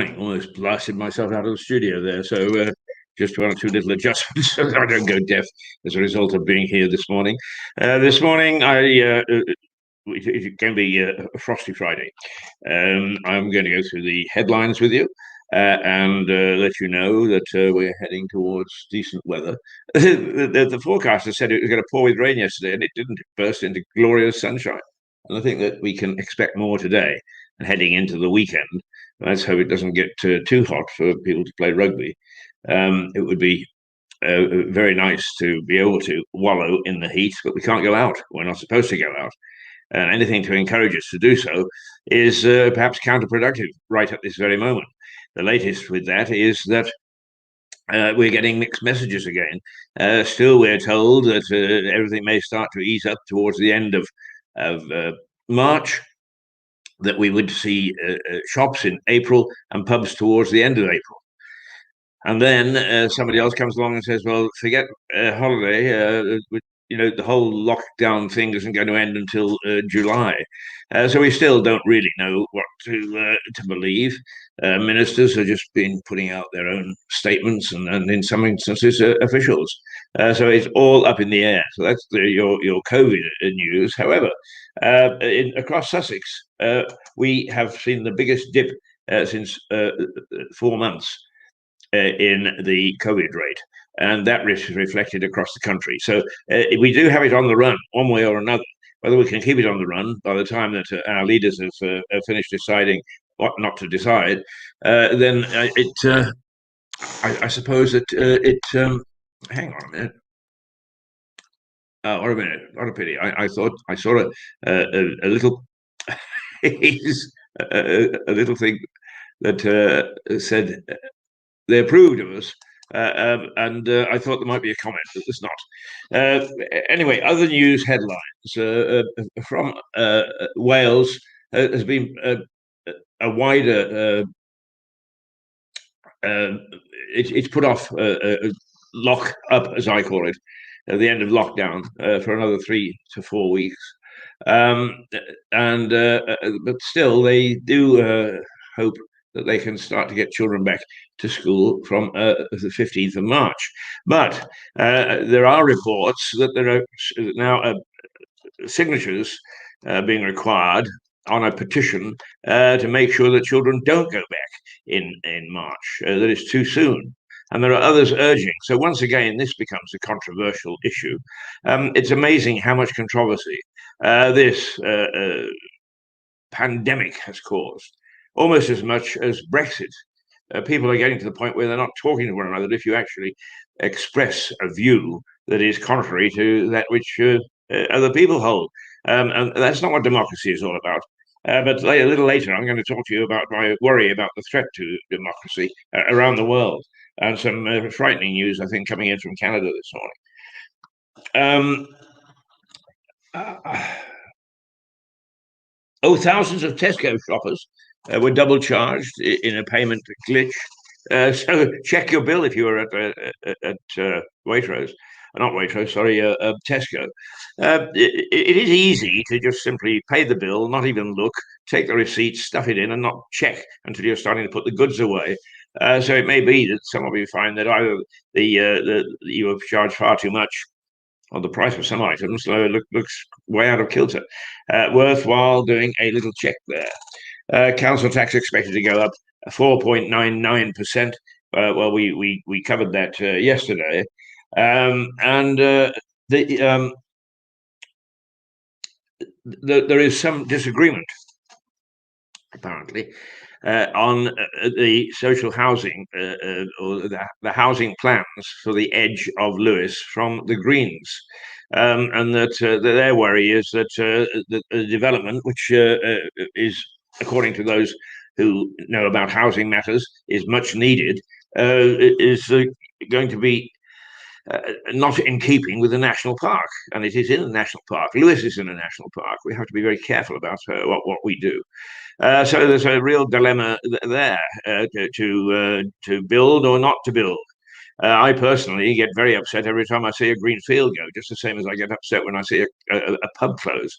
morning. Almost blasted myself out of the studio there. So just one or two little adjustments so that I don't go deaf as a result of being here this morning. This morning, it can be a frosty Friday. I'm going to go through the headlines with you. And let you know that we're heading towards decent weather. The forecaster said it was going to pour with rain yesterday, and it didn't. It burst into glorious sunshine. And I think that we can expect more today. And heading into the weekend, let's hope it doesn't get too hot for people to play rugby. It would be very nice to be able to wallow in the heat, but we can't go out. We're not supposed to go out. And anything to encourage us to do so is perhaps counterproductive right at this very moment. The latest with that is that we're getting mixed messages again. Still, we're told that everything may start to ease up towards the end of March, that we would see shops in April and pubs towards the end of April. And then somebody else comes along and says, well, forget holiday. The whole lockdown thing isn't going to end until July. So we still don't really know what to believe. Ministers have just been putting out their own statements and in some instances, officials. So it's all up in the air. So that's your COVID news. However, across Sussex, we have seen the biggest dip since 4 months in the COVID rate. And that is reflected across the country. So we do have it on the run, one way or another. Whether we can keep it on the run by the time that our leaders have finished deciding what not to decide, then I suppose that hang on a minute. What a minute! What a pity! I thought I saw a little a little thing that said they approved of us. And I thought there might be a comment, but there's not. Anyway, other news headlines from Wales has been a wider. It's put off lock up, as I call it, at the end of lockdown for another 3 to 4 weeks. But still, they do hope that they can start to get children back to school from the 15th of March. But there are reports that there are now signatures being required on a petition to make sure that children don't go back in March, that it's too soon. And there are others urging. So once again, this becomes a controversial issue. It's amazing how much controversy this pandemic has caused. Almost as much as Brexit. People are getting to the point where they're not talking to one another if you actually express a view that is contrary to that which other people hold. And that's not what democracy is all about. But a little later, I'm going to talk to you about my worry about the threat to democracy around the world, and some frightening news, I think, coming in from Canada this morning. Thousands of Tesco shoppers were double charged in a payment glitch. So check your bill if you were at Waitrose. Not Waitrose, sorry, Tesco. It is easy to just simply pay the bill, not even look, take the receipt, stuff it in, and not check until you're starting to put the goods away. So it may be that some of you find that either you have charged far too much, or the price of some items looks way out of kilter. Worthwhile doing a little check there. Council tax expected to go up 4.99%. Well, we covered that yesterday. There is some disagreement, apparently, on the social housing or the housing plans for the edge of Lewes from the Greens. And that their worry is that the development, which is, according to those who know about housing matters, is much needed, is going to be not in keeping with the national park, and it is in the national park. Lewes is in a national park. We have to be very careful about what we do. So there's a real dilemma there to build or not to build. I personally get very upset every time I see a green field go, just the same as I get upset when I see a pub close.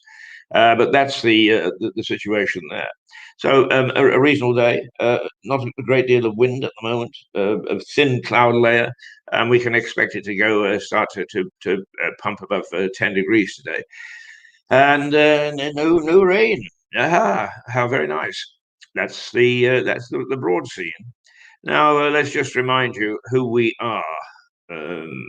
But that's the situation there. So a reasonable day, not a great deal of wind at the moment, a thin cloud layer, and we can expect it to go start to pump above 10 degrees today, and no rain. Aha, how very nice. That's the broad scene. Now let's just remind you who we are. Um,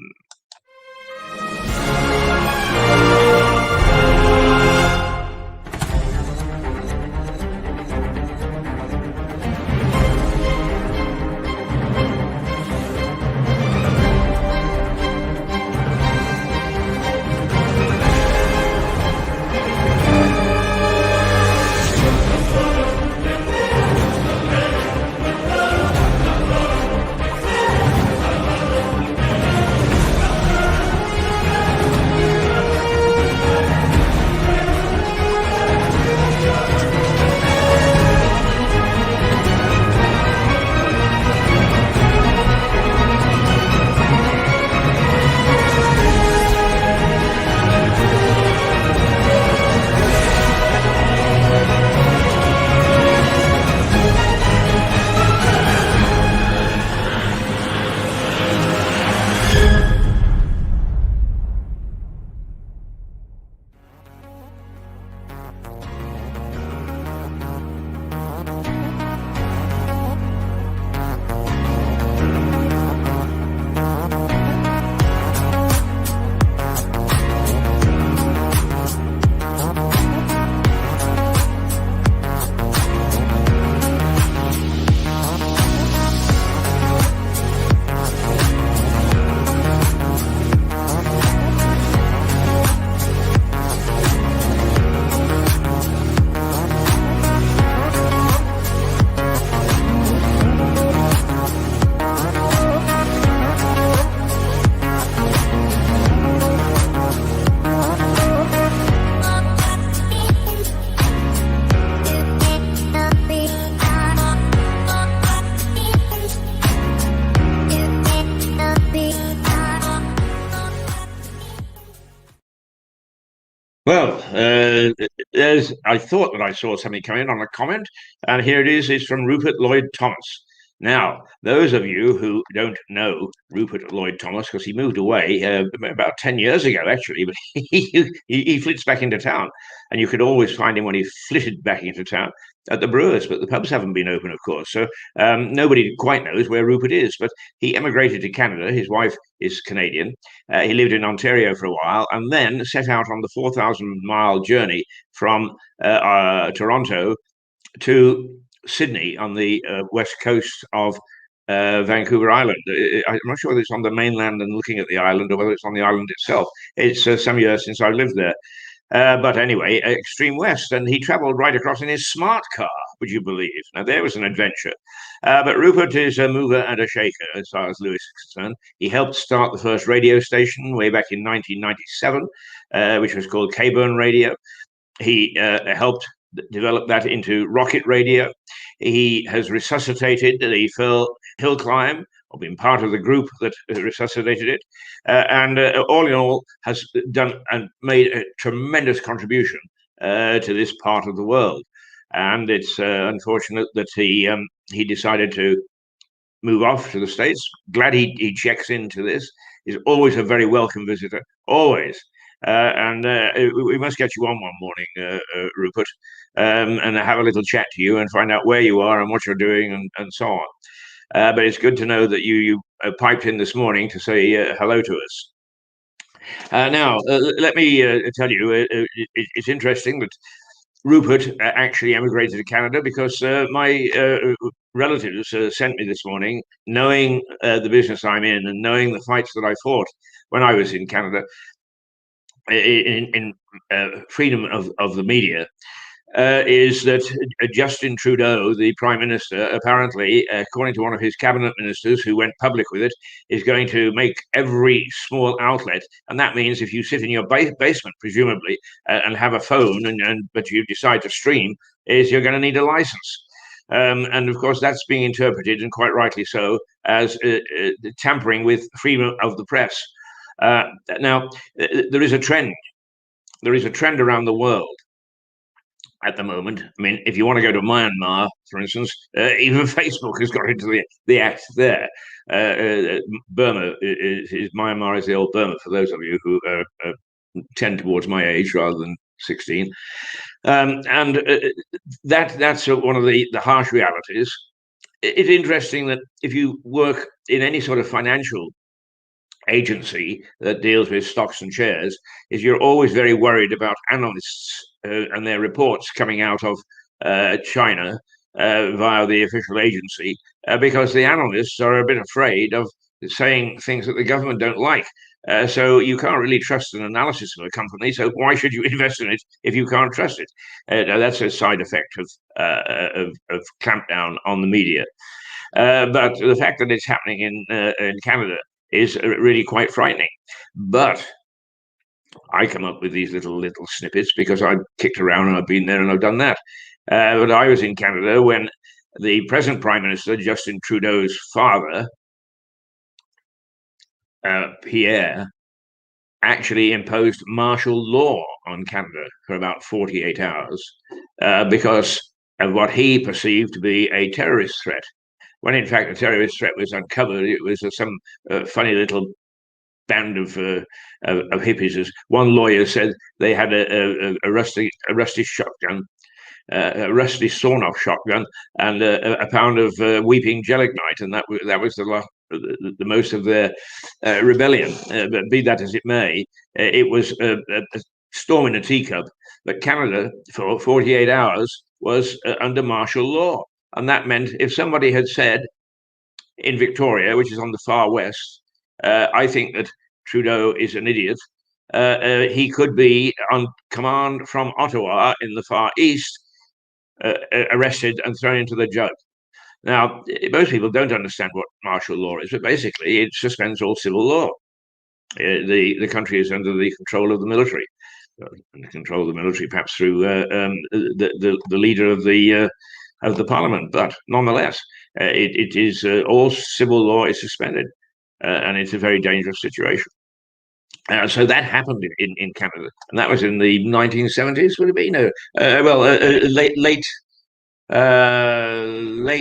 Well, I thought that I saw something come in on a comment, and here it is. It's from Rupert Lloyd Thomas. Now, those of you who don't know Rupert Lloyd Thomas, because he moved away about 10 years ago, actually, but he flits back into town, and you could always find him when he flitted back into town at the brewers, but the pubs haven't been open, of course. So nobody quite knows where Rupert is, but he emigrated to Canada. His wife is Canadian. He lived in Ontario for a while and then set out on the 4,000-mile journey from Toronto to Sydney on the west coast of Vancouver Island. I'm not sure whether it's on the mainland and looking at the island or whether it's on the island itself. It's some years since I lived there. But anyway, extreme west, and he travelled right across in his smart car, would you believe? Now, there was an adventure. But Rupert is a mover and a shaker as far as Lewes is concerned. He helped start the first radio station way back in 1997, which was called K-Burn Radio. He helped develop that into rocket radio. He has resuscitated the hill climb, or been part of the group that resuscitated it, and all in all has done and made a tremendous contribution to this part of the world. And it's unfortunate that he decided to move off to the States. Glad he checks into this. He's always a very welcome visitor, always. And we must get you on one morning, Rupert, and have a little chat to you and find out where you are and what you're doing and so on. But it's good to know that you piped in this morning to say hello to us. Now, let me tell you, it's interesting that Rupert actually emigrated to Canada because my relatives sent me this morning, knowing the business I'm in and knowing the fights that I fought when I was in Canada in freedom of the media. Is that Justin Trudeau, the Prime Minister, apparently, according to one of his cabinet ministers who went public with it, is going to make every small outlet. And that means if you sit in your basement, presumably, and have a phone, but you decide to stream, is you're going to need a license. And of course, that's being interpreted, and quite rightly so, as tampering with freedom of the press. Now, there is a trend. There is a trend around the world at the moment. I mean, if you want to go to Myanmar, for instance, even Facebook has got into the act there. Burma Myanmar is the old Burma, for those of you who tend towards my age rather than 16. And that's one of the harsh realities. It's interesting that if you work in any sort of financial agency that deals with stocks and shares, is you're always very worried about analysts and their reports coming out of China via the official agency, because the analysts are a bit afraid of saying things that the government don't like. So you can't really trust an analysis of a company. So why should you invest in it if you can't trust it? That's a side effect of clampdown on the media. But the fact that it's happening in Canada is really quite frightening. But I come up with these little snippets because I've kicked around and I've been there and I've done that. But I was in Canada when the present Prime Minister, Justin Trudeau's father, Pierre, actually imposed martial law on Canada for about 48 hours because of what he perceived to be a terrorist threat. When in fact the terrorist threat was uncovered, it was some funny little band of hippies. As one lawyer said, they had a rusty shotgun, a rusty sawn-off shotgun, and a pound of weeping gelignite, and that was the most of their rebellion. But be that as it may, it was a storm in a teacup. But Canada, for 48 hours, was under martial law. And that meant if somebody had said in Victoria, which is on the far west, I think that Trudeau is an idiot, he could be on command from Ottawa in the far east, arrested and thrown into the jug. Now, most people don't understand what martial law is, but basically it suspends all civil law. The country is under the control of the military. Control of the military, perhaps through the leader of the parliament, but nonetheless, it is all civil law is suspended, and it's a very dangerous situation. So that happened in Canada, and that was in the 1970s. Would it be late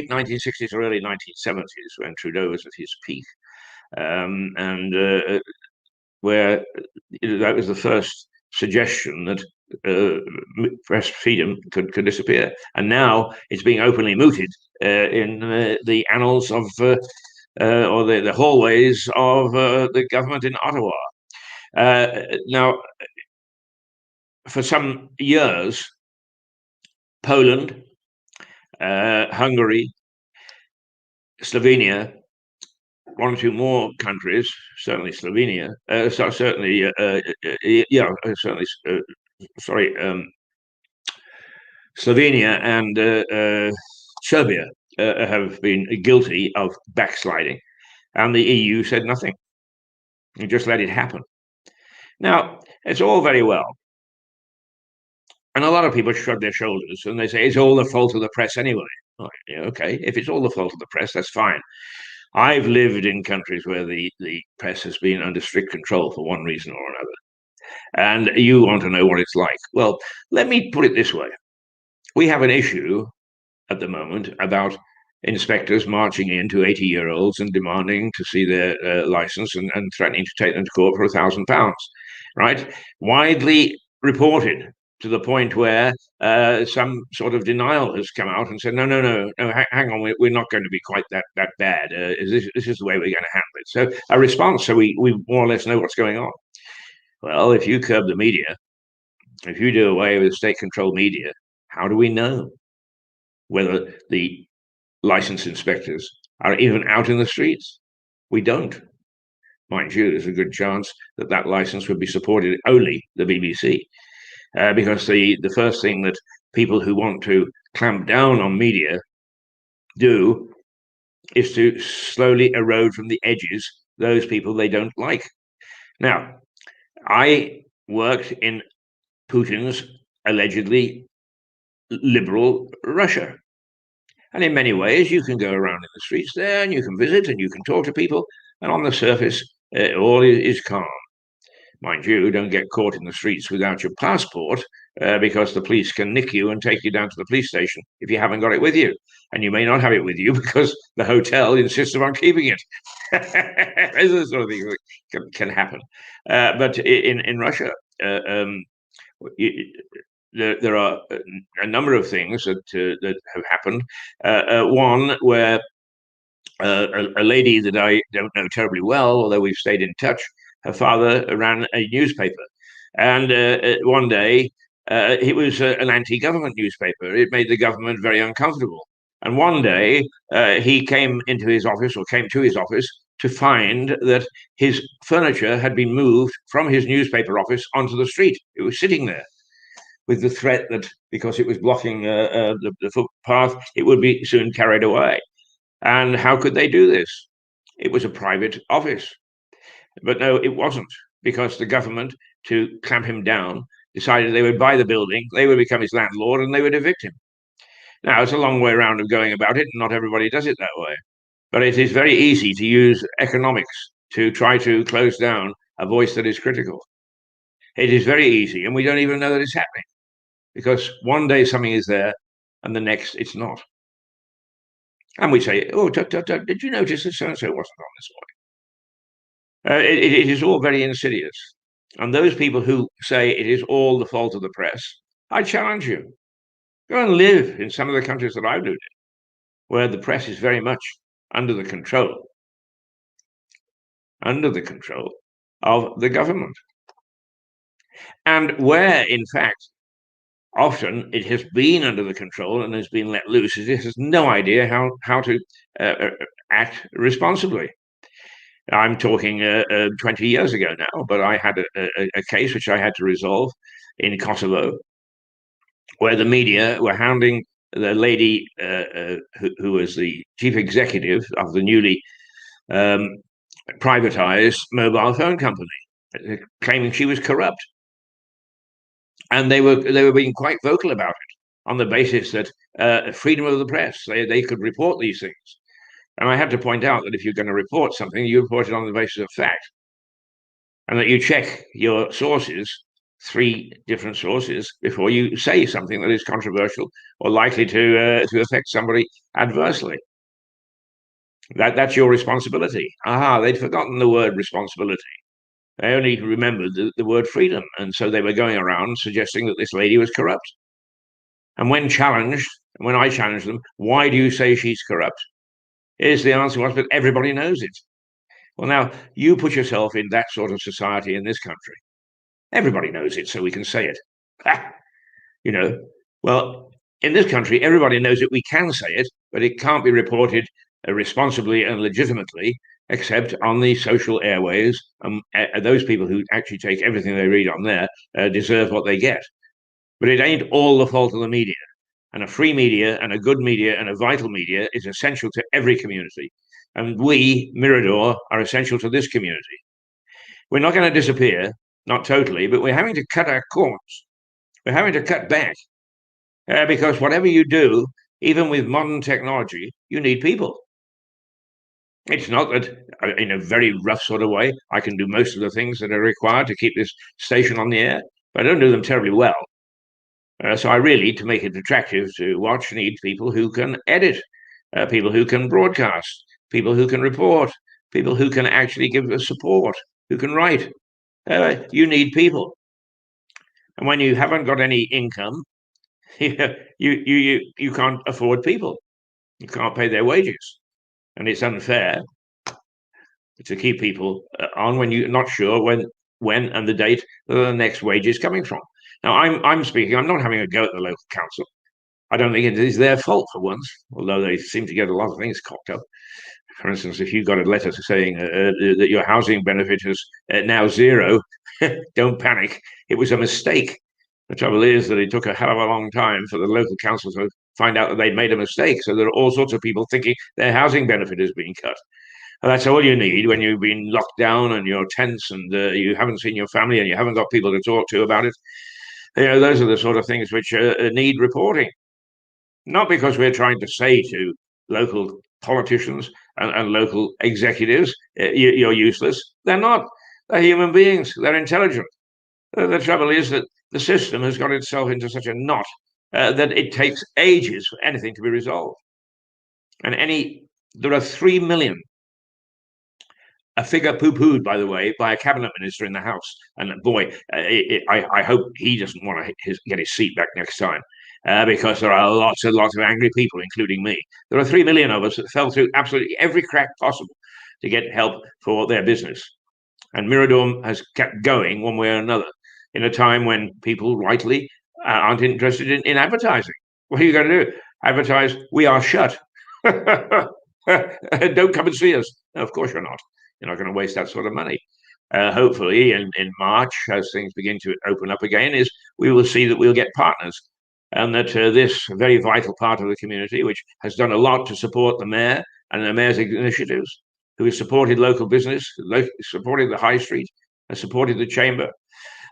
1960s or early 1970s when Trudeau was at his peak, and where that was the first suggestion that press freedom could disappear, and now it's being openly mooted in the annals of or the hallways of the government in Ottawa. Now, for some years, Poland, Hungary, Slovenia, one or two more countries, certainly Slovenia, Slovenia and Serbia have been guilty of backsliding, and the EU said nothing. You just let it happen. Now, it's all very well. And a lot of people shrug their shoulders and they say, it's all the fault of the press anyway. Oh, yeah, okay, if it's all the fault of the press, that's fine. I've lived in countries where the press has been under strict control for one reason or another. And you want to know what it's like. Well, let me put it this way. We have an issue at the moment about inspectors marching into 80-year-olds and demanding to see their license and threatening to take them to court for £1,000, right? Widely reported, to the point where some sort of denial has come out and said, no, hang on, we're not going to be quite that bad. This is the way we're going to handle it. So a response, so we more or less know what's going on. Well, if you curb the media, if you do away with state-controlled media, how do we know whether the licensed inspectors are even out in the streets? We don't. Mind you, there's a good chance that that license would be supported only the BBC. Because the first thing that people who want to clamp down on media do is to slowly erode from the edges those people they don't like. Now, I worked in Putin's allegedly liberal Russia. And in many ways, you can go around in the streets there and you can visit and you can talk to people. And on the surface, all is calm. Mind you, don't get caught in the streets without your passport because the police can nick you and take you down to the police station if you haven't got it with you. And you may not have it with you because the hotel insists on keeping it. Those sort of things that can happen. But in Russia, there are a number of things that have happened. One where a lady that I don't know terribly well, although we've stayed in touch, her father ran a newspaper. And one day, it was an anti-government newspaper. It made the government very uncomfortable. And one day, he came to his office to find that his furniture had been moved from his newspaper office onto the street. It was sitting there with the threat that because it was blocking the footpath, it would be soon carried away. And how could they do this? It was a private office. But no, it wasn't, because the government, to clamp him down, decided they would buy the building, they would become his landlord, and they would evict him. Now, it's a long way around of going about it, and not everybody does it that way. But it is very easy to use economics to try to close down a voice that is critical. It is very easy, and we don't even know that it's happening, because one day something is there, and the next it's not. And we say, oh, did you notice that so-and-so wasn't on this morning? It is all very insidious. And those people who say it is all the fault of the press, I challenge you. Go and live in some of the countries that I've lived in, where the press is very much under the control of the government. And where, in fact, often it has been under the control and has been let loose, it has no idea how to act responsibly. I'm talking 20 years ago now, but I had a case which I had to resolve in Kosovo, where the media were hounding the lady who was the chief executive of the newly privatized mobile phone company, claiming she was corrupt. And they were being quite vocal about it on the basis that freedom of the press, they could report these things. And I had to point out that if you're going to report something, you report it on the basis of fact, and that you check your sources, 3 different sources, before you say something that is controversial or likely to affect somebody adversely. That's your responsibility. They'd forgotten the word responsibility. They only remembered the word freedom, and so they were going around suggesting that this lady was corrupt. And when I challenged them, why do you say she's corrupt? The answer was, but everybody knows it. Well, now, you put yourself in that sort of society in this country. Everybody knows it, so we can say it. Well, in this country, everybody knows it. We can say it, but it can't be reported responsibly and legitimately, except on the social airways. Those people who actually take everything they read on there deserve what they get. But it ain't all the fault of the media. And a free media and a good media and a vital media is essential to every community. And we, Mirador, are essential to this community. We're not going to disappear, not totally, but we're having to cut our corners. We're having to cut back because whatever you do, even with modern technology, you need people. It's not that in a very rough sort of way, I can do most of the things that are required to keep this station on the air, but I don't do them terribly well. So I really, to make it attractive to watch, need people who can edit, people who can broadcast, people who can report, people who can actually give us support, who can write. You need people. And when you haven't got any income, you can't afford people. You can't pay their wages. And it's unfair to keep people on when you're not sure when and the date that the next wage is coming from. Now, I'm speaking, I'm not having a go at the local council. I don't think it is their fault for once, although they seem to get a lot of things cocked up. For instance, if you got a letter saying that your housing benefit is now 0, don't panic. It was a mistake. The trouble is that it took a hell of a long time for the local council to find out that they'd made a mistake. So there are all sorts of people thinking their housing benefit is being cut. And that's all you need when you've been locked down and you're tense and you haven't seen your family and you haven't got people to talk to about it. Those are the sort of things which need reporting. Not because we're trying to say to local politicians and local executives, you're useless. They're not. They're human beings. They're intelligent. The trouble is that the system has got itself into such a knot that it takes ages for anything to be resolved. And there are 3 million, a figure poo-pooed, by the way, by a cabinet minister in the House. And boy, I hope he doesn't want to get his seat back next time, because there are lots and lots of angry people, including me. There are 3 million of us that fell through absolutely every crack possible to get help for their business. And Mirador has kept going one way or another in a time when people rightly aren't interested in advertising. What are you going to do? Advertise, we are shut. Don't come and see us. No, of course you're not. You're not going to waste that sort of money. Hopefully, in March, as things begin to open up again, we will see that we'll get partners, and that this very vital part of the community, which has done a lot to support the mayor and the mayor's initiatives, who has supported local business, supported the high street, has supported the Chamber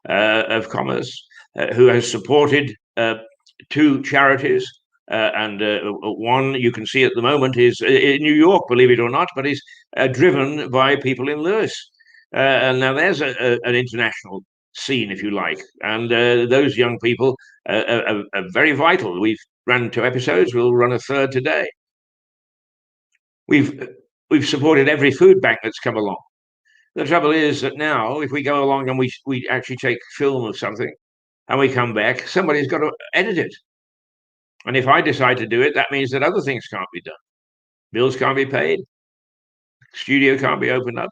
of Commerce, who has supported 2 charities. And one you can see at the moment is in New York, believe it or not, but is driven by people in Lewes. And now there's an international scene, if you like. And those young people are very vital. We've run 2 episodes. We'll run a third today. We've supported every food bank that's come along. The trouble is that now, if we go along and we actually take film of something and we come back, somebody's got to edit it. And if I decide to do it, that means that other things can't be done. Bills can't be paid. Studio can't be opened up.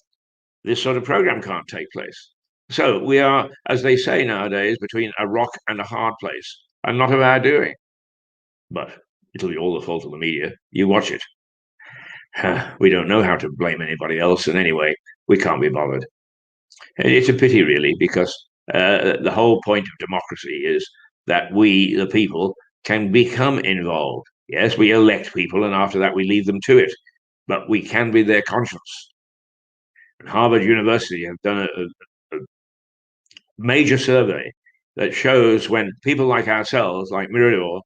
This sort of program can't take place. So we are, as they say nowadays, between a rock and a hard place, and not of our doing. But it'll be all the fault of the media. You watch it. We don't know how to blame anybody else, and anyway, we can't be bothered. It's a pity, really, because the whole point of democracy is that we, the people, can become involved. Yes, we elect people, and after that, we leave them to it. But we can be their conscience. And Harvard University have done a major survey that shows when people like ourselves, like Mirador,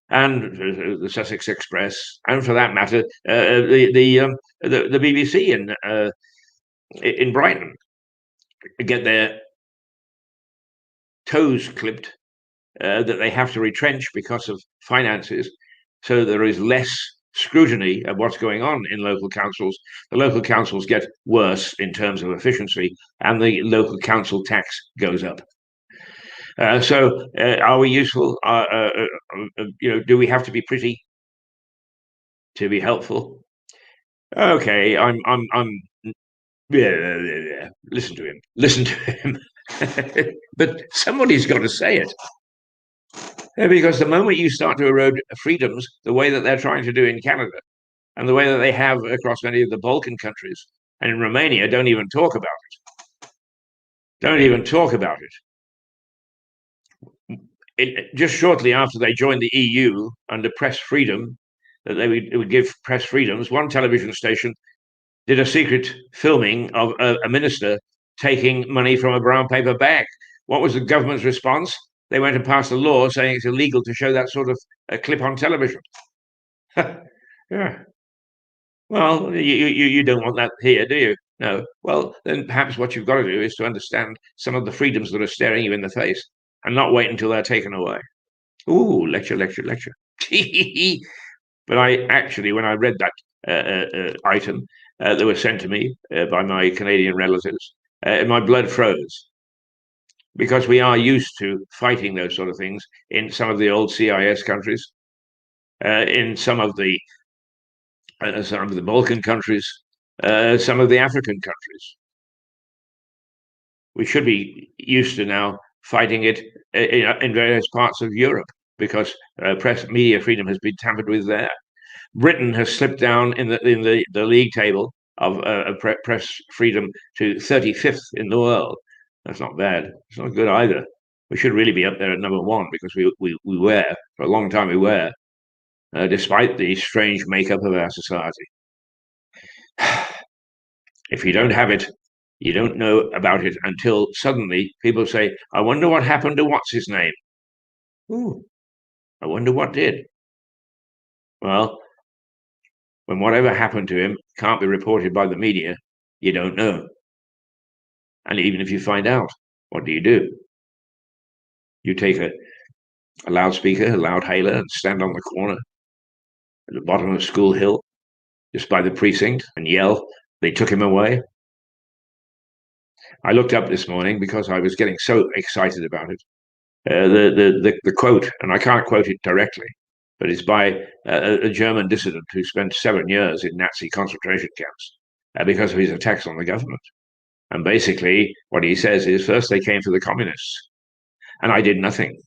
and the Sussex Express, and for that matter, the BBC in Brighton, get their toes clipped, that they have to retrench because of finances, so there is less scrutiny of what's going on in local councils. The local councils get worse in terms of efficiency, and the local council tax goes up. So, are we useful? Do we have to be pretty to be helpful? Okay, yeah. Listen to him. Listen to him. But somebody's got to say it. Because the moment you start to erode freedoms the way that they're trying to do in Canada, and the way that they have across many of the Balkan countries, and in Romania, don't even talk about it. Don't even talk about it. Just shortly after they joined the EU under press freedom, that they would give press freedoms, one television station did a secret filming of a minister taking money from a brown paper bag. What was the government's response? They went and passed a law saying it's illegal to show that sort of a clip on television. Yeah. Well, you don't want that here, do you? No. Well, then perhaps what you've got to do is to understand some of the freedoms that are staring you in the face, and not wait until they're taken away. Ooh, lecture. But I actually, when I read that item that was sent to me by my Canadian relatives, my blood froze, because we are used to fighting those sort of things in some of the old CIS countries, in some of the Balkan countries, some of the African countries. We should be used to now fighting it in various parts of Europe, because press media freedom has been tampered with there. Britain has slipped down in the league table of press freedom to 35th in the world. That's not bad. It's not good either. We should really be up there at number 1, because we were, for a long time, despite the strange makeup of our society. If you don't have it, you don't know about it until suddenly people say, I wonder what happened to what's his name. Ooh, I wonder what did. Well, when whatever happened to him can't be reported by the media, you don't know. And even if you find out, what do you do? You take a loudspeaker, a loud hailer, and stand on the corner at the bottom of School Hill, just by the precinct, and yell, "They took him away." I looked up this morning because I was getting so excited about it. The quote, and I can't quote it directly, but it's by a German dissident who spent 7 years in Nazi concentration camps because of his attacks on the government. And basically, what he says is first they came for the communists, and I did nothing.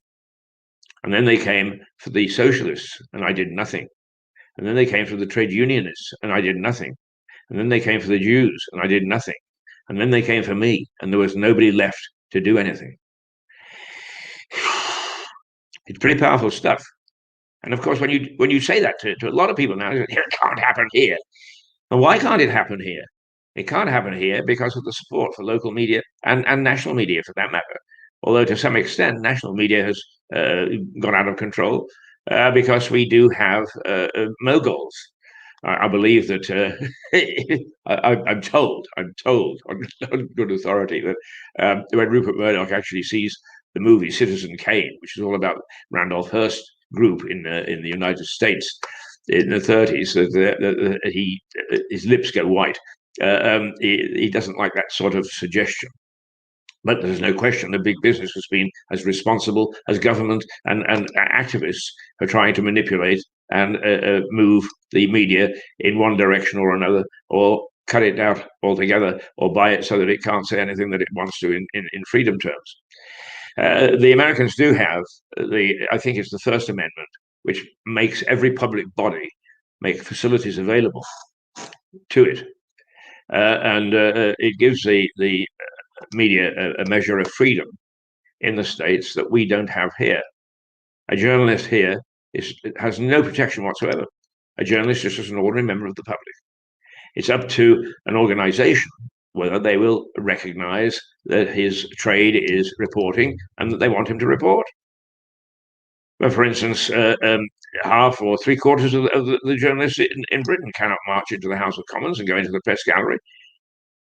And then they came for the socialists, and I did nothing. And then they came for the trade unionists, and I did nothing. And then they came for the Jews, and I did nothing. And then they came for me, and there was nobody left to do anything. It's pretty powerful stuff. And of course, when you say that to a lot of people now, it can't happen here. And why can't it happen here? It can't happen here because of the support for local media and national media, for that matter. Although to some extent, national media has gone out of control because we do have moguls. I believe that I'm told on good authority that when Rupert Murdoch actually sees the movie Citizen Kane, which is all about Randolph Hearst group in the United States in the 30s, that his lips go white. He doesn't like that sort of suggestion. But there's no question that big business has been as responsible as government and activists for trying to manipulate and move the media in one direction or another, or cut it out altogether, or buy it so that it can't say anything that it wants to in freedom terms. The Americans do have I think it's the First Amendment, which makes every public body make facilities available to it. And it gives the media a measure of freedom in the States that we don't have here. A journalist here has no protection whatsoever. A journalist is just an ordinary member of the public. It's up to an organization whether they will recognize that his trade is reporting and that they want him to report. But for instance, half or three quarters of the journalists in Britain cannot march into the House of Commons and go into the press gallery.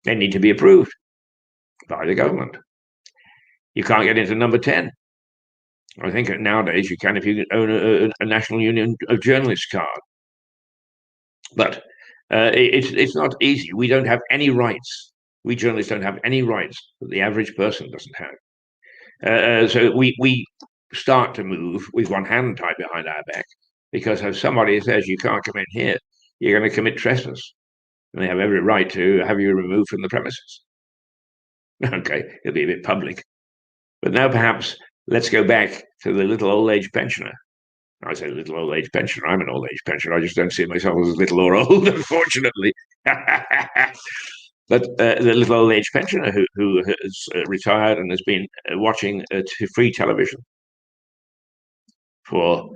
They need to be approved by the government. You can't get into number 10. I think nowadays you can if you own a National Union of Journalists card. But it's not easy. We don't have any rights. We journalists don't have any rights that the average person doesn't have. So we start to move with one hand tied behind our back because if somebody says you can't come in here, you're going to commit trespass. And they have every right to have you removed from the premises. Okay, it'll be a bit public. But now perhaps let's go back to the little old age pensioner. I say little old age pensioner. I'm an old age pensioner. I just don't see myself as little or old, unfortunately. But the little old age pensioner who has retired and has been watching free television for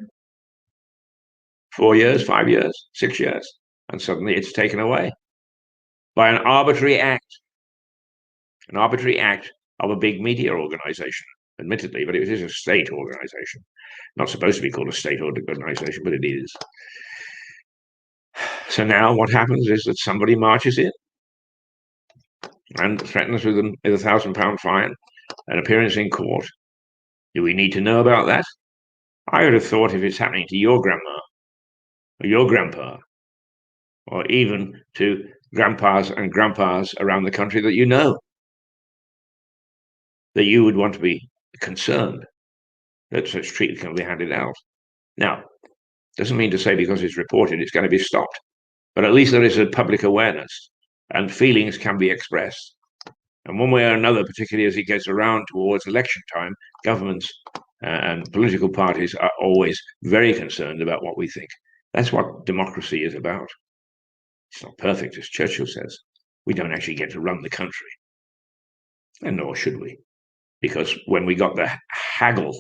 4 years, 5 years, 6 years, and suddenly it's taken away by an arbitrary act of a big media organization, admittedly, but it is a state organization. Not supposed to be called a state organization, but it is. So now what happens is that somebody marches in and threatens with a £1,000 fine, an appearance in court. Do we need to know about that? I would have thought if it's happening to your grandma or your grandpa, or even to grandpas and grandpas around the country that you know, that you would want to be concerned that such treatment can be handed out. Now, doesn't mean to say because it's reported it's going to be stopped, but at least there is a public awareness and feelings can be expressed. And one way or another, particularly as it gets around towards election time, governments and political parties are always very concerned about what we think. That's what democracy is about. It's not perfect, as Churchill says. We don't actually get to run the country. And nor should we. Because when we got the haggle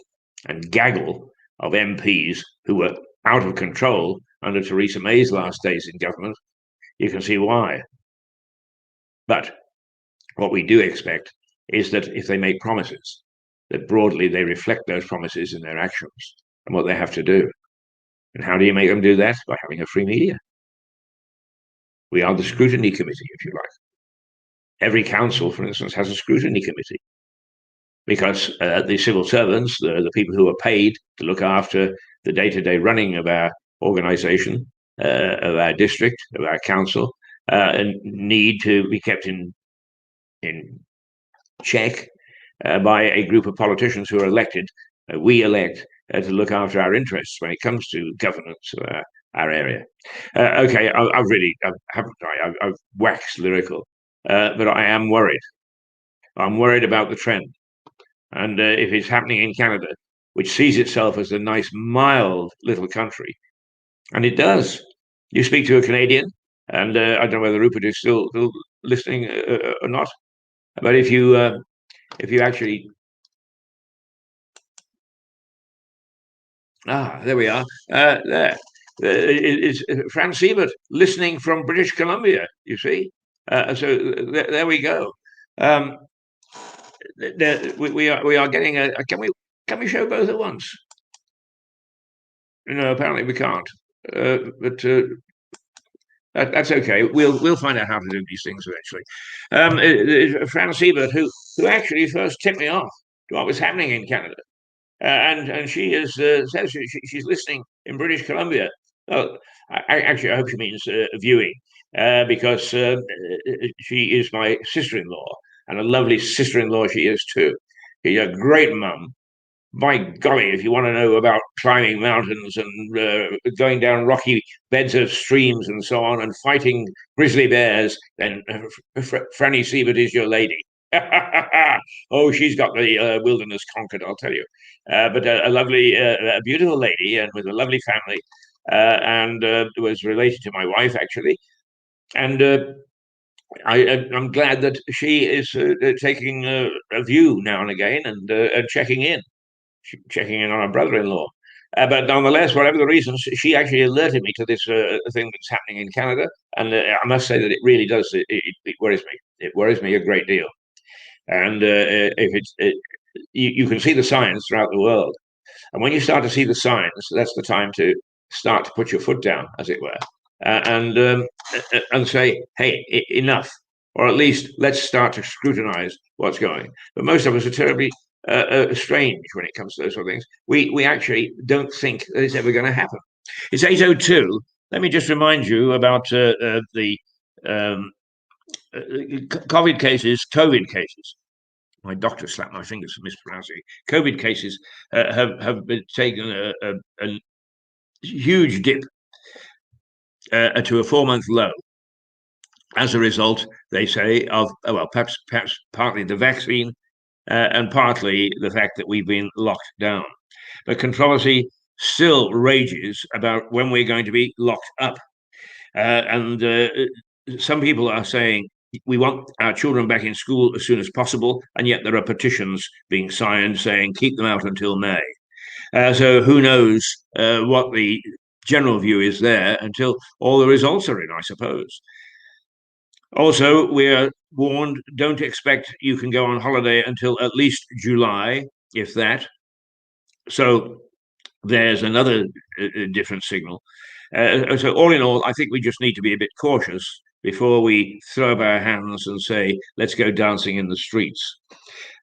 and gaggle of MPs who were out of control under Theresa May's last days in government, you can see why. But what we do expect is that if they make promises, that broadly they reflect those promises in their actions and what they have to do. And how do you make them do that? By having a free media. We are the scrutiny committee, if you like. Every council, for instance, has a scrutiny committee. because the civil servants, the people who are paid to look after the day-to-day running of our organisation, of our district, of our council, need to be kept in check by a group of politicians who are elected. We elect to look after our interests when it comes to governance of our area. Okay, I've waxed lyrical, but I am worried. I'm worried about the trend. And if it's happening in Canada, which sees itself as a nice, mild little country, and it does. You speak to a Canadian, and I don't know whether Rupert is still listening or not, but if you actually there we are. There. It's Franz Siebert listening from British Columbia, you see. So there we go. We are getting a. Can we show both at once? No, apparently we can't. But that's okay. We'll find out how to do these things eventually. Franz Siebert, who actually first tipped me off to what was happening in Canada. And she is says she's listening in British Columbia. Well, I hope she means viewing, because she is my sister-in-law, and a lovely sister-in-law she is too. She's a great mum. My golly, if you want to know about climbing mountains and going down rocky beds of streams and so on, and fighting grizzly bears, then Franny Siebert is your lady. Oh, she's got the wilderness conquered, I'll tell you. But a lovely, a beautiful lady, and with a lovely family, and was related to my wife actually. And I'm glad that she is taking a view now and again, and checking in on her brother-in-law. But nonetheless, whatever the reasons, she actually alerted me to this thing that's happening in Canada, and I must say that it really does. It worries me. It worries me a great deal. And if you can see the signs throughout the world, and when you start to see the signs, that's the time to start to put your foot down, as it were, and say, "Hey, enough," or at least let's start to scrutinize what's going. But most of us are terribly strange when it comes to those sort of things. We actually don't think that it's ever going to happen. It's 8:02. Let me just remind you about the COVID cases. My doctor slapped my fingers for mispronouncing it. COVID cases have been taken a huge dip to a 4-month low. As a result, they say, of perhaps partly the vaccine, and partly the fact that we've been locked down. But controversy still rages about when we're going to be locked up. And some people are saying we want our children back in school as soon as possible, and yet there are petitions being signed saying keep them out until May. So who knows what the general view is there until all the results are in, I suppose. Also, we're warned, don't expect you can go on holiday until at least July, if that. So there's another different signal. So all in all, I think we just need to be a bit cautious before we throw up our hands and say, let's go dancing in the streets.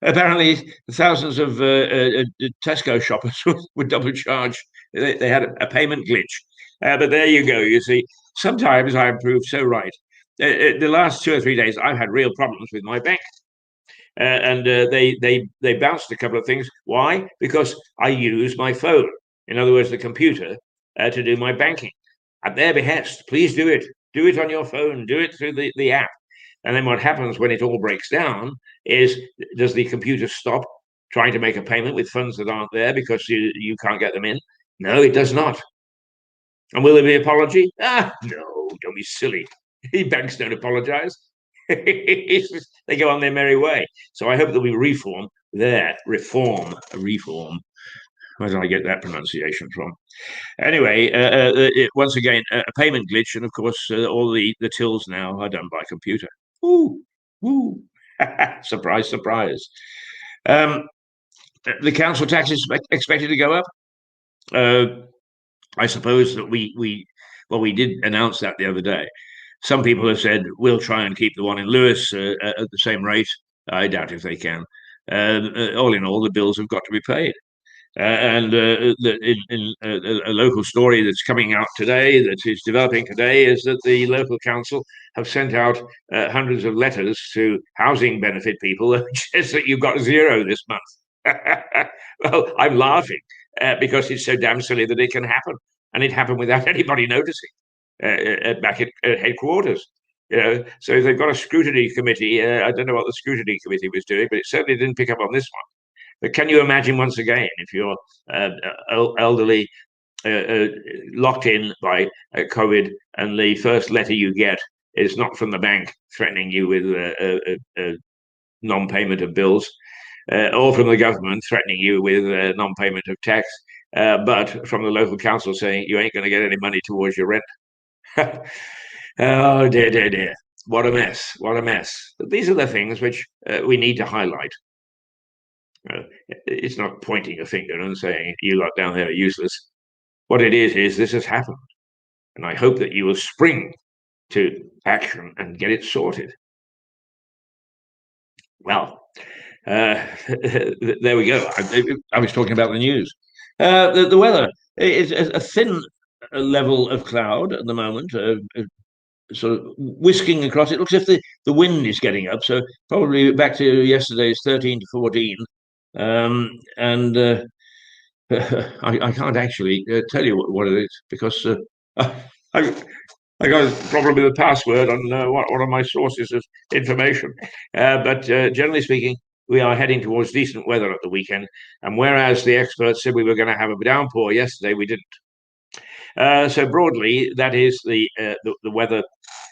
Apparently, thousands of Tesco shoppers were double charged. They had a payment glitch. But there you go. You see, sometimes I'm proved so right. The last 2 or 3 days, I've had real problems with my bank. And they bounced a couple of things. Why? Because I use my phone, in other words, the computer, to do my banking at their behest. Please do it. Do it on your phone. Do it through the app. And then what happens when it all breaks down is, does the computer stop trying to make a payment with funds that aren't there because you can't get them in? No, it does not. And will there be apology? No, don't be silly. Banks don't apologize. They go on their merry way. So I hope that we reform. Where did I get that pronunciation from? Anyway, once again, a payment glitch, and of course, all the tills now are done by computer. Ooh, ooh. Surprise, surprise. The council tax is expected to go up. I suppose that we did announce that the other day. Some people have said we'll try and keep the one in Lewes at the same rate. I doubt if they can. all in all, the bills have got to be paid. A local story that's coming out today, that is developing today, is that the local council have sent out hundreds of letters to housing benefit people that says that you've got zero this month. Well, I'm laughing because it's so damn silly that it can happen, and it happened without anybody noticing back at headquarters. So if they've got a scrutiny committee, I don't know what the scrutiny committee was doing, but it certainly didn't pick up on this one. But can you imagine once again if you're elderly, locked in by COVID, and the first letter you get is not from the bank threatening you with non-payment of bills, or from the government threatening you with non-payment of tax, but from the local council saying you ain't going to get any money towards your rent. Oh dear, dear, dear. What a mess. What a mess. But these are the things which we need to highlight. It's not pointing a finger and saying, you lot down there are useless. What it is this has happened. And I hope that you will spring to action and get it sorted. Well, there we go. I was talking about the news. The weather is a thin level of cloud at the moment, sort of whisking across. It looks as if the wind is getting up, so probably back to yesterday's 13 to 14. And I can't actually tell you what it is, because I got probably the password on one of my sources of information. But generally speaking, we are heading towards decent weather at the weekend. And whereas the experts said we were going to have a downpour yesterday, we didn't. So broadly, that is the weather.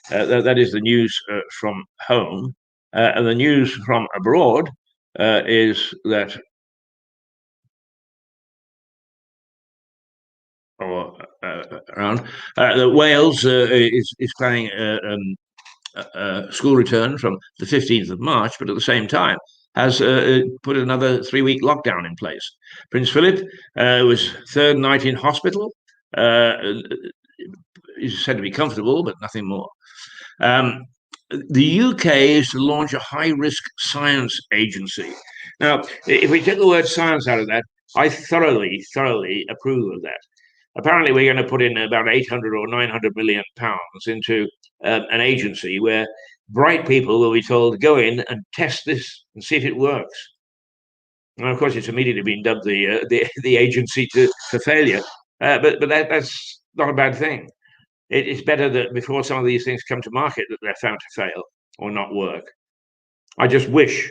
That is the news from home. And the news from abroad is that around that Wales is planning school return from the 15th of March, but at the same time has put another 3-week lockdown in place. Prince Philip was third night in hospital. He's said to be comfortable, but nothing more. The UK is to launch a high-risk science agency. Now, if we take the word science out of that, I thoroughly approve of that. Apparently, we're going to put in about 800 or 900 million pounds into an agency where bright people will be told to go in and test this and see if it works. And of course, it's immediately been dubbed the agency to failure. But that's not a bad thing. It's better that before some of these things come to market that they're found to fail or not work. I just wish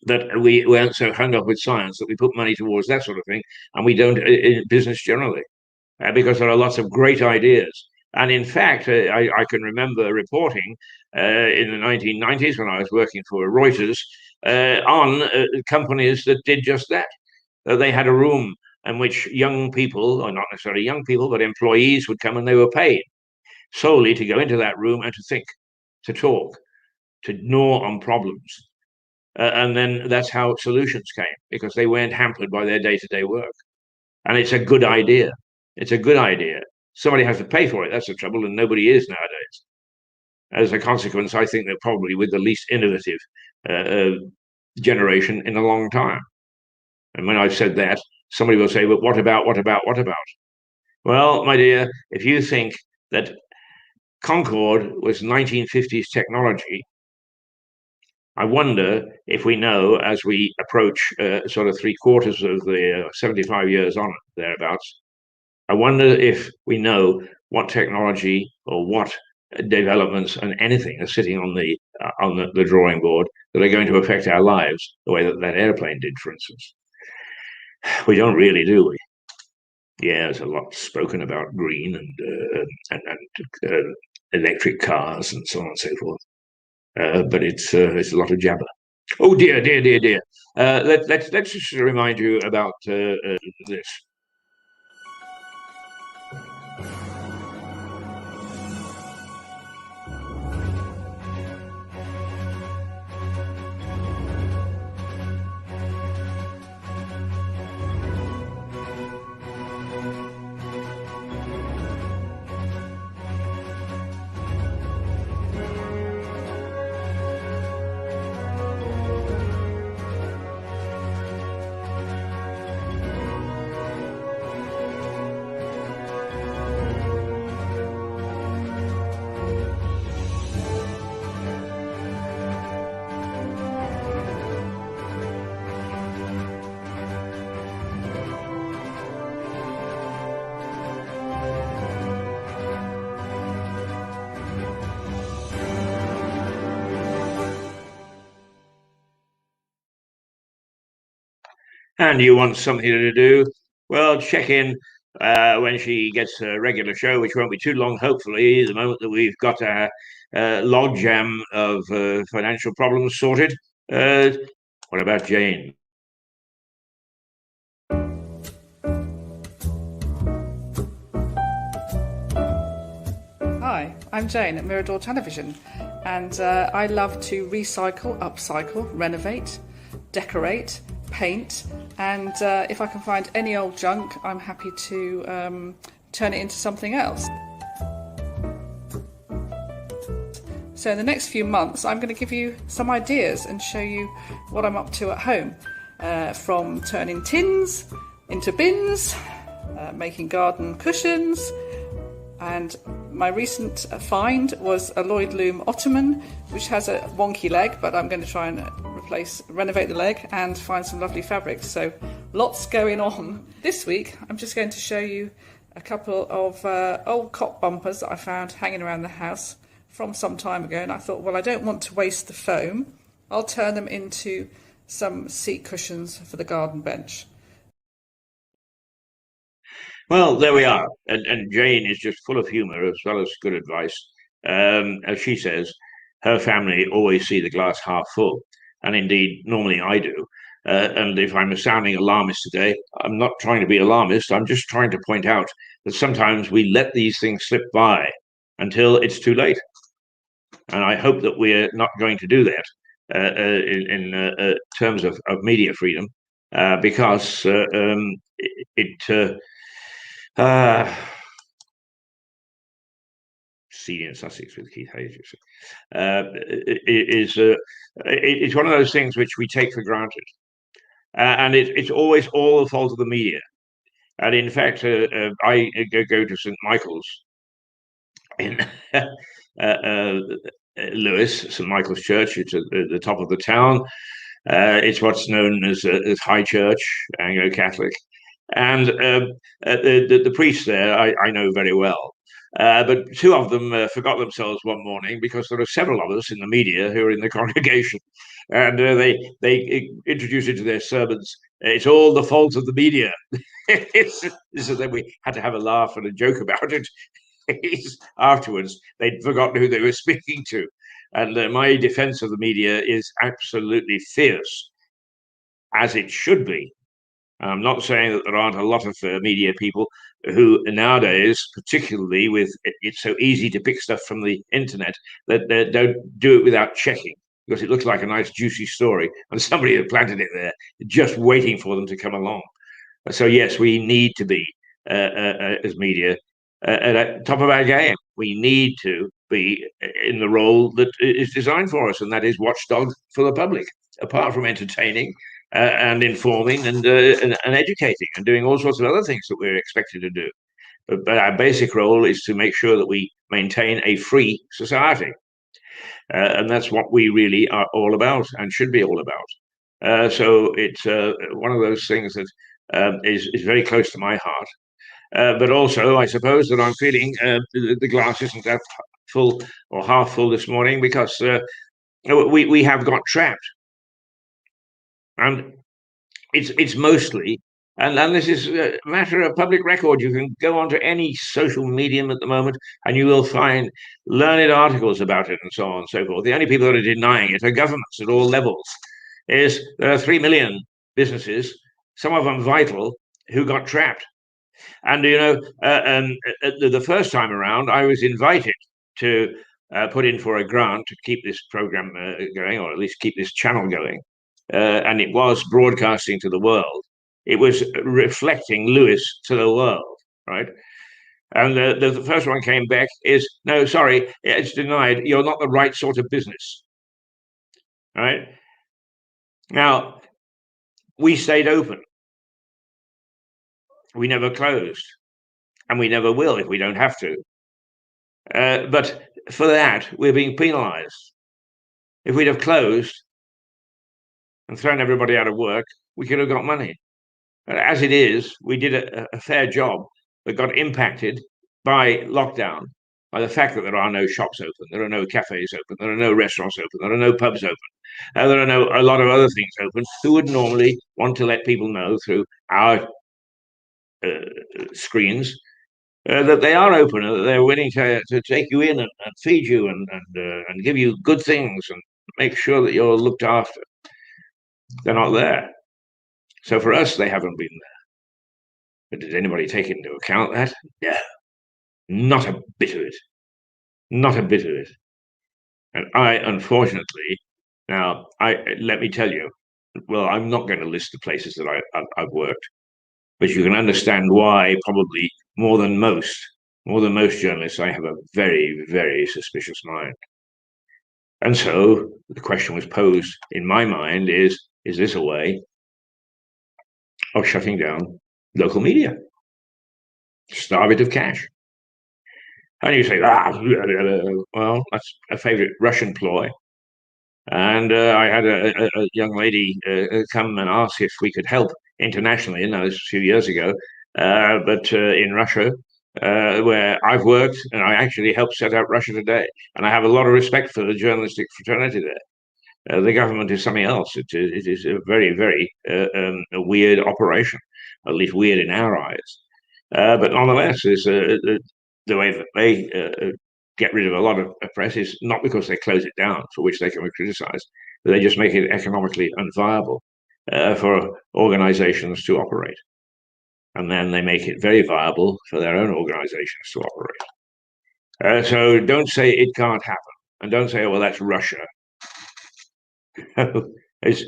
that we weren't so hung up with science that we put money towards that sort of thing, and we don't in business generally, because there are lots of great ideas. And in fact, I can remember reporting in the 1990s when I was working for Reuters on companies that did just that. They had a room in which young people, or not necessarily young people, but employees would come, and they were paid solely to go into that room and to think, to talk, to gnaw on problems. And then that's how solutions came, because they weren't hampered by their day-to-day work. And it's a good idea. It's a good idea. Somebody has to pay for it. That's the trouble, and nobody is nowadays. As a consequence, I think they're probably with the least innovative generation in a long time. And when I've said that, somebody will say, but what about? Well, my dear, if you think that Concorde was 1950s technology, I wonder if we know, as we approach sort of 3/4 of the 75 years on thereabouts, I wonder if we know what technology or what developments and anything are sitting on the drawing board that are going to affect our lives the way that airplane did, for instance. We don't really, do we? Yeah, there's a lot spoken about green and electric cars and so on and so forth. But it's a lot of jabber. Oh dear. Let's just remind you about this. and you want something to do, well, check in when she gets a regular show, which won't be too long, hopefully, the moment that we've got a logjam of financial problems sorted. What about Jane? Hi, I'm Jane at Mirador Television, and I love to recycle, upcycle, renovate, decorate, paint, and if I can find any old junk, I'm happy to turn it into something else. So in the next few months, I'm going to give you some ideas and show you what I'm up to at home, from turning tins into bins, making garden cushions, and my recent find was a Lloyd Loom ottoman, which has a wonky leg, but I'm going to try and renovate the leg and find some lovely fabrics. So lots going on. This week, I'm just going to show you a couple of old cot bumpers that I found hanging around the house from some time ago. And I thought, well, I don't want to waste the foam. I'll turn them into some seat cushions for the garden bench. Well, there we are. And Jane is just full of humour as well as good advice. As she says, her family always see the glass half full. And indeed, normally I do. And if I'm sounding alarmist today, I'm not trying to be alarmist. I'm just trying to point out that sometimes we let these things slip by until it's too late. And I hope that we're not going to do that in terms of media freedom, because it CD in Sussex with Keith Hayes, it's one of those things which we take for granted, and it's always all the fault of the media. And in fact, I go to St Michael's in Lewes, St Michael's Church. It's at the top of the town. It's what's known as High Church, Anglo-Catholic. And the priests there, I know very well. But two of them forgot themselves one morning because there are several of us in the media who are in the congregation. And they introduced into their sermons, it's all the fault of the media. So then we had to have a laugh and a joke about it. Afterwards, they'd forgotten who they were speaking to. And my defense of the media is absolutely fierce, as it should be. I'm not saying that there aren't a lot of media people who nowadays, particularly with it's so easy to pick stuff from the internet, that don't do it without checking because it looks like a nice juicy story and somebody had planted it there just waiting for them to come along. So yes, we need to be as media at the top of our game. We need to be in the role that is designed for us, and that is watchdog for the public. Apart from entertaining and informing and educating and doing all sorts of other things that we're expected to do. But our basic role is to make sure that we maintain a free society. And that's what we really are all about and should be all about. So it's one of those things that is very close to my heart. But also, I suppose that I'm feeling the glass isn't that full or half full this morning because we have got trapped. And it's mostly, and this is a matter of public record. You can go onto any social medium at the moment, and you will find learned articles about it, and so on and so forth. The only people that are denying it are governments at all levels. Is there are 3 million businesses, some of them vital, who got trapped. And the first time around, I was invited to put in for a grant to keep this program going, or at least keep this channel going. And it was broadcasting to the world. It was reflecting Lewes to the world, right? And the first one came back is, no, sorry, it's denied. You're not the right sort of business, right? Now, we stayed open. We never closed, and we never will if we don't have to. But for that, we're being penalised. If we'd have closed and thrown everybody out of work, we could have got money. As it is, we did a fair job that got impacted by lockdown, by the fact that there are no shops open, there are no cafes open, there are no restaurants open, there are no pubs open. There are a lot of other things open. Who would normally want to let people know through our screens that they are open, and that they're willing to take you in and feed you and give you good things and make sure that you're looked after? They're not there. So for us, they haven't been there. But did anybody take into account that? No, not a bit of it. Not a bit of it. And I, unfortunately, now, let me tell you, well, I'm not going to list the places that I've worked, but you can understand why, probably more than most journalists, I have a very, very suspicious mind. And so the question was posed in my mind is this a way of shutting down local media? Starve it of cash. And you say, well, that's a favorite Russian ploy. And I had a young lady come and ask if we could help internationally, and that was a few years ago, but in Russia, where I've worked, and I actually helped set up Russia Today. And I have a lot of respect for the journalistic fraternity there. The government is something else. It is a very, very a weird operation, at least weird in our eyes. But nonetheless, is the way that they get rid of a lot of press is not because they close it down, for which they can be criticized, but they just make it economically unviable for organizations to operate. And then they make it very viable for their own organizations to operate. So don't say it can't happen. And don't say, oh, well, that's Russia. It's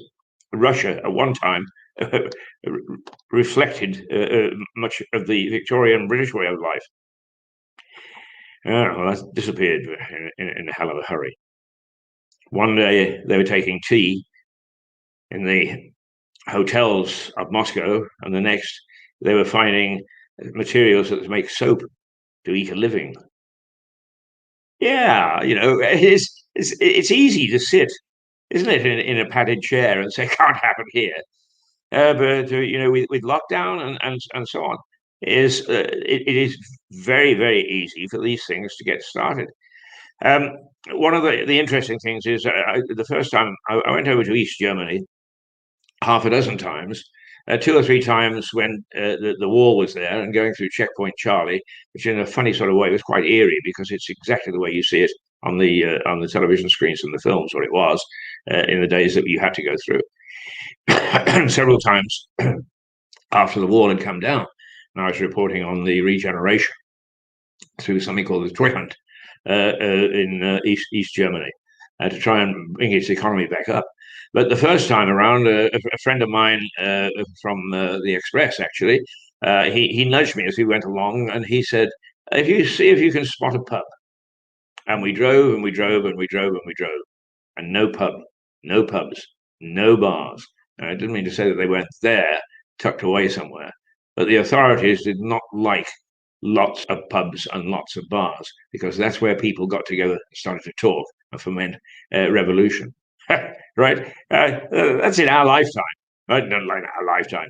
Russia at one time reflected much of the Victorian British way of life. Well, that's disappeared in a hell of a hurry. One day they were taking tea in the hotels of Moscow, and the next they were finding materials that make soap to eat a living. Yeah, it's easy to sit, isn't it, in a padded chair and say can't happen here. But with lockdown and so on, it is very, very easy for these things to get started. One of the interesting things is the first time I went over to East Germany half a dozen times, two or three times when the war was there and going through Checkpoint Charlie, which in a funny sort of way was quite eerie because it's exactly the way you see it on the television screens and the films, or it was in the days that you had to go through. And several times after the wall had come down, and I was reporting on the regeneration through something called the Treuhand in East Germany to try and bring its economy back up. But the first time around, a friend of mine from the Express, actually, he nudged me as we went along, and he said, if you can spot a pub. And we drove and we drove and we drove and we drove, and no pub, no pubs, no bars. Now, I didn't mean to say that they weren't there, tucked away somewhere, but the authorities did not like lots of pubs and lots of bars because that's where people got together and started to talk and foment revolution. Right? That's in our lifetime. Right? Not like our lifetime.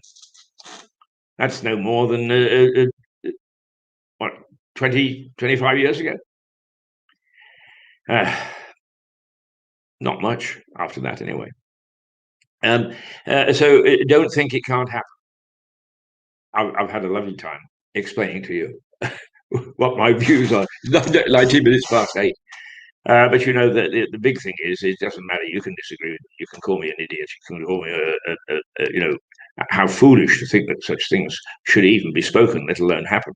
That's no more than what, 20, 25 years ago. Not much after that, anyway. So don't think it can't happen. I've had a lovely time explaining to you what my views are. 19 minutes past 8. But that the big thing is, it doesn't matter. You can disagree with me. You can call me an idiot. You can call me how foolish to think that such things should even be spoken, let alone happen.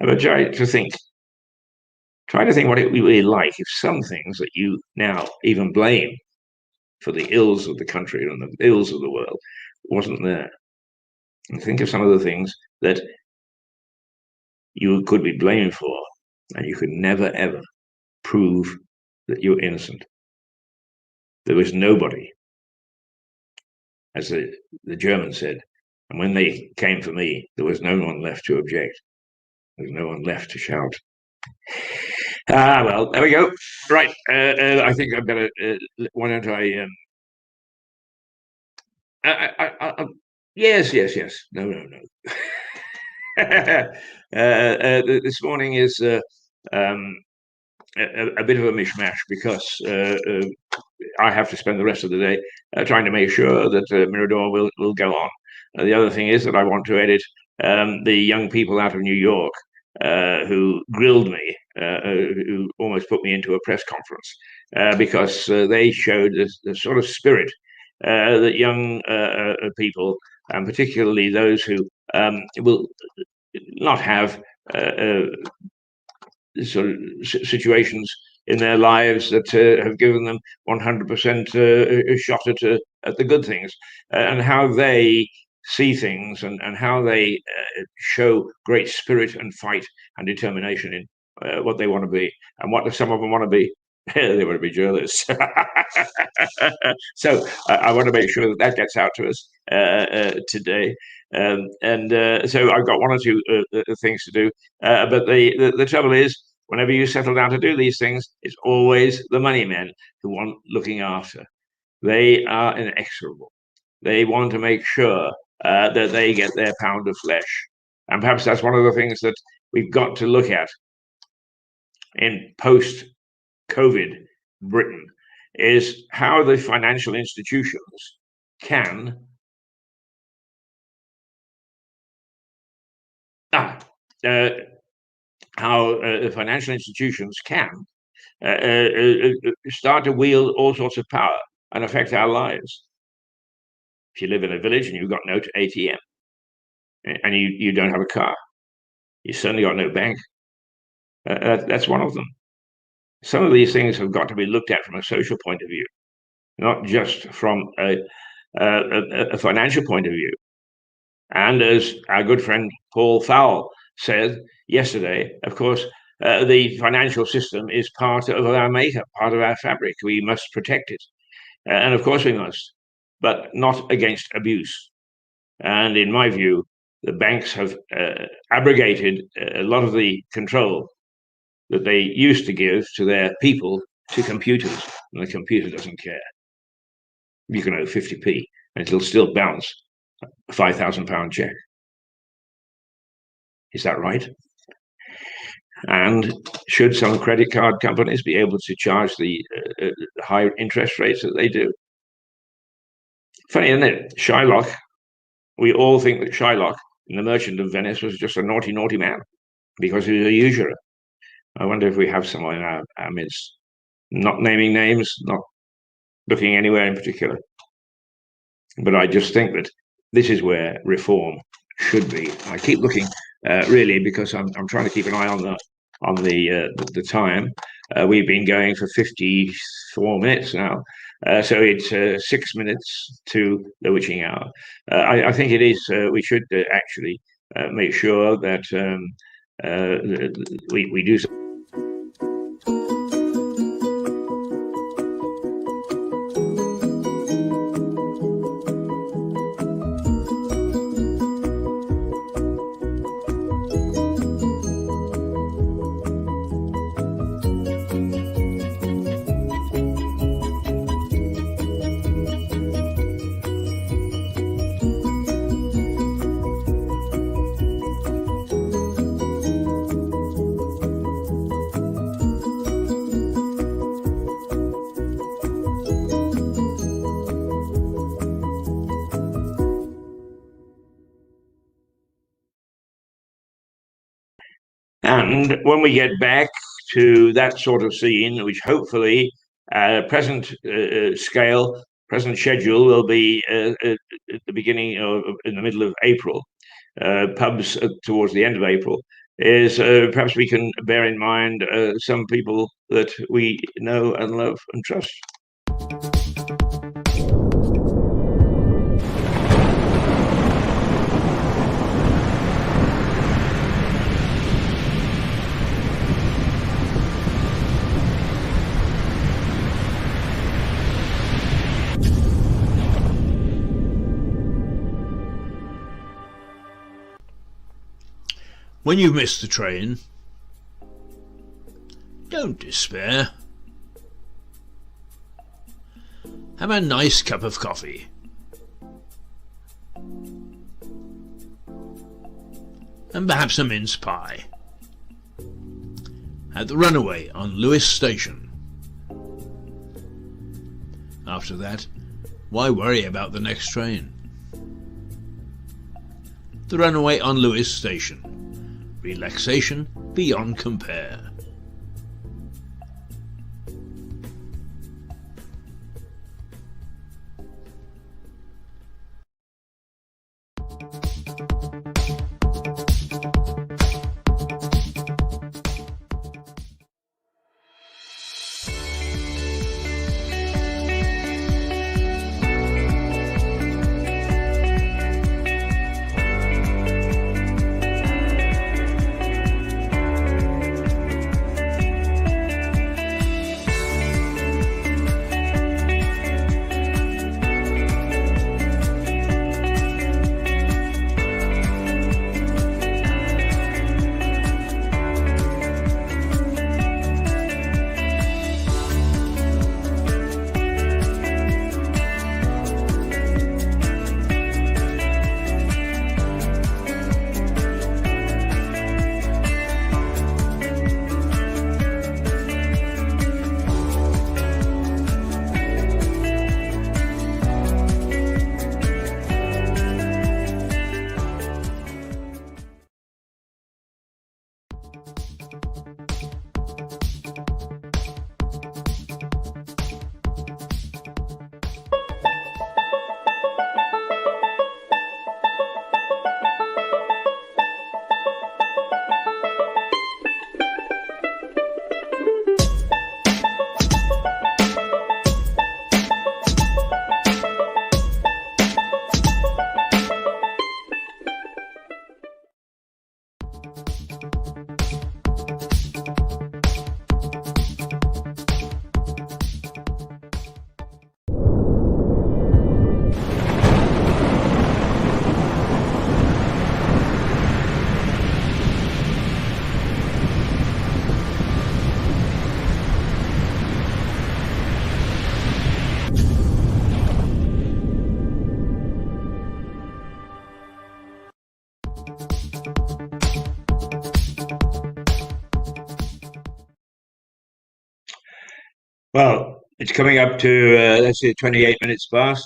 But try to think what it would be like if some things that you now even blame for the ills of the country and the ills of the world wasn't there. And think of some of the things that you could be blamed for, and you could never, ever prove that you're innocent. There was nobody, as the German said, and when they came for me, there was no one left to object. There was no one left to shout. Well, there we go. Right. I think I'm going to. Why don't yes. No. This morning is a bit of a mishmash because I have to spend the rest of the day trying to make sure that Mirador will go on. The other thing is that I want to edit the young people out of New York who grilled me, who almost put me into a press conference because they showed the sort of spirit that young people, and particularly those who will not have sort of situations in their lives that have given them 100% a shot at the good things, and how they see things, and how they show great spirit and fight and determination in what they want to be. And what do some of them want to be? They want to be journalists. So I want to make sure that gets out to us today. So I've got one or two things to do. But the trouble is, whenever you settle down to do these things, it's always the money men who want looking after. They are inexorable. They want to make sure that they get their pound of flesh. And perhaps that's one of the things that we've got to look at in post-COVID Britain, is how the financial institutions can financial institutions can start to wield all sorts of power and affect our lives. If you live in a village and you've got no ATM, and you don't have a car, you certainly got no bank. That's one of them. Some of these things have got to be looked at from a social point of view, not just from a financial point of view. And as our good friend Paul Fowle said yesterday, of course, the financial system is part of our makeup, part of our fabric. We must protect it. And of course we must, but not against abuse. And in my view, the banks have abrogated a lot of the control that they used to give to their people to computers, and the computer doesn't care. You can owe 50p and it'll still bounce a £5,000 check. Is that right? And should some credit card companies be able to charge the high interest rates that they do? Funny, isn't it? Shylock, we all think that Shylock in The Merchant of Venice was just a naughty, naughty man because he was a usurer. I wonder if we have someone in our midst, not naming names, not looking anywhere in particular. But I just think that this is where reform should be. I keep looking, really, because I'm trying to keep an eye on the time. We've been going for 54 minutes now, so it's 6 minutes to the witching hour. I think it is. We should actually make sure that we do. And when we get back to that sort of scene, which hopefully present scale, present schedule will be at the beginning of, in the middle of April, pubs towards the end of April, is perhaps we can bear in mind some people that we know and love and trust. When you've missed the train, don't despair. Have a nice cup of coffee. And perhaps a mince pie. At the Runaway on Lewes Station. After that, why worry about the next train? The runaway on Lewes station. Relaxation beyond compare. Well, it's coming up to, let's say, 28 minutes past.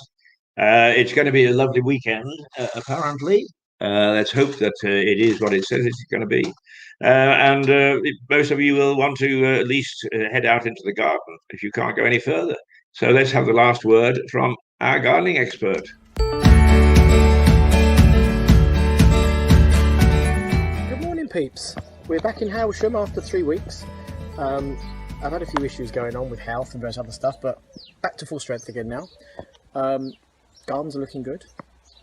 It's going to be a lovely weekend, apparently. Let's hope that it is what it says it's going to be. And most of you will want to at least head out into the garden if you can't go any further. So let's have the last word from our gardening expert. Good morning, peeps. We're back in Hailsham after 3 weeks. I've had a few issues going on with health and various other stuff, but back to full strength again now. Gardens are looking good.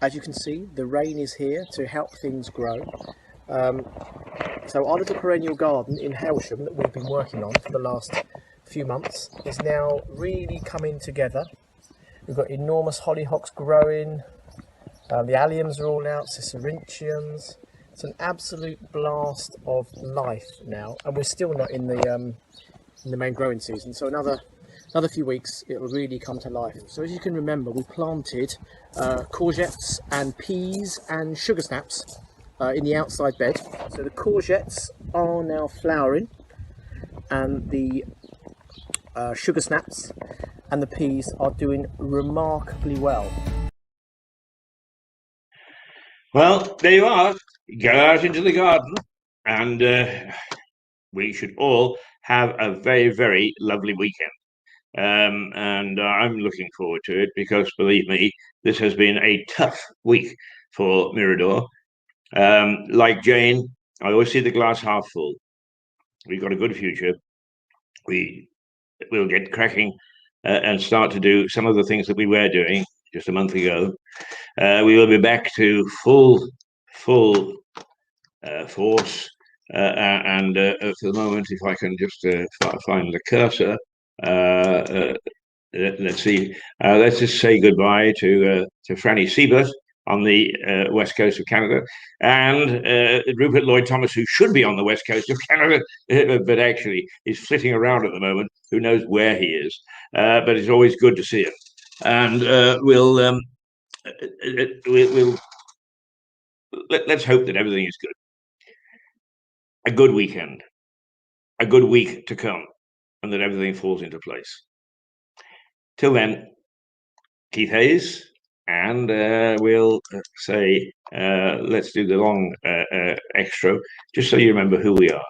As you can see, the rain is here to help things grow. So our little perennial garden in Hailsham that we've been working on for the last few months is now really coming together. We've got enormous hollyhocks growing. The alliums are all out, cicerantiums. It's an absolute blast of life now, and we're still not in the main growing season. So another few weeks, it will really come to life. So as you can remember, we planted courgettes and peas and sugar snaps in the outside bed. So the courgettes are now flowering, and the sugar snaps and the peas are doing remarkably well. Well, there you are. Go out into the garden, and we should all have a very, very lovely weekend. And I'm looking forward to it because, believe me, this has been a tough week for Mirador. Like Jane, I always see the glass half full. We've got a good future. We'll get cracking and start to do some of the things that we were doing just a month ago. We will be back to full force. And for the moment, if I can just find the cursor, let's see. Let's just say goodbye to Franny Siebert on the west coast of Canada, and Rupert Lloyd-Thomas, who should be on the west coast of Canada, but actually is flitting around at the moment. Who knows where he is? But it's always good to see him. And let's hope that everything is good. A good weekend, a good week to come, and that everything falls into place. Till then, Keith Hayes, and we'll say let's do the long extra, just so you remember who we are.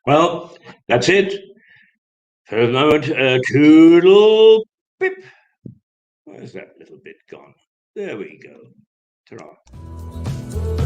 Well, that's it. For the moment, toodle pip. Where's that little bit gone? There we go. Ta-ra.